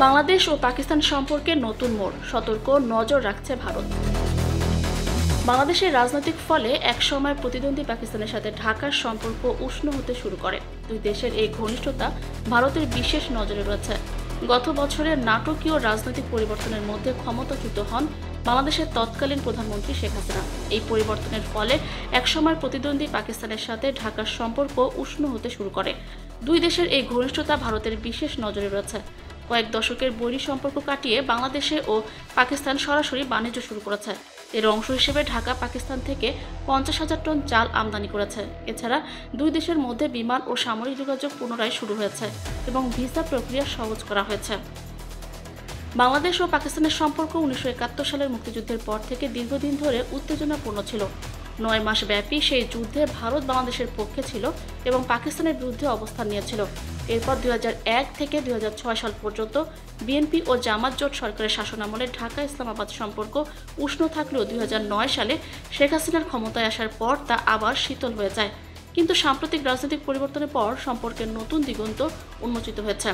বাংলাদেশ ও পাকিস্তান সম্পর্কে নতুন মোড়, সতর্ক নজর রাখছে ভারত। বাংলাদেশের রাজনৈতিক ফলে একসময় প্রতিদ্বন্দ্বী পাকিস্তানের সাথে ঢাকার সম্পর্ক উষ্ণ হতে শুরু করে। দুই দেশের এই ঘনিষ্ঠতা ভারতের বিশেষ নজরে রয়েছে। গত বছরের নাটকীয় রাজনৈতিক পরিবর্তনের মধ্যে ক্ষমতাচ্যুত হন বাংলাদেশের তৎকালীন প্রধানমন্ত্রী শেখ হাসিনা। এই পরিবর্তনের ফলে একসময় প্রতিদ্বন্দ্বী পাকিস্তানের সাথে ঢাকার সম্পর্ক উষ্ণ হতে শুরু করে। দুই দেশের এই ঘনিষ্ঠতা ভারতের বিশেষ নজরে রয়েছে। কয়েক দশকের বৈরী সম্পর্ক কাটিয়ে বাংলাদেশে ও পাকিস্তান সরাসরি বাণিজ্য শুরু করেছে। এর অংশ হিসেবে ঢাকা পাকিস্তান থেকে 50,000 টন চাল আমদানি করেছে। এছাড়া দুই দেশের মধ্যে বিমান ও সামরিক যোগাযোগ পুনরায় শুরু হয়েছে এবং ভিসা প্রক্রিয়া সহজ করা হয়েছে। বাংলাদেশ ও পাকিস্তানের সম্পর্ক 1971 সালের মুক্তিযুদ্ধের পর থেকে দীর্ঘদিন ধরে উত্তেজনাপূর্ণ ছিল। 9 মাস ব্যাপী সেই যুদ্ধে ভারত বাংলাদেশের পক্ষে ছিল এবং পাকিস্তানের বিরুদ্ধে অবস্থান নিয়েছিল। এরপর 2001 থেকে 2006 সাল পর্যন্ত বিএনপি ও জামাত জোট সরকারের শাসনামলে ঢাকা ইসলামাবাদ সম্পর্ক উষ্ণ থাকলেও 2009 সালে শেখ হাসিনার ক্ষমতায় আসার পর তা আবার শীতল হয়ে যায়। কিন্তু সাম্প্রতিক রাজনৈতিক পরিবর্তনের পর সম্পর্কের নতুন দিগন্ত উন্মোচিত হয়েছে।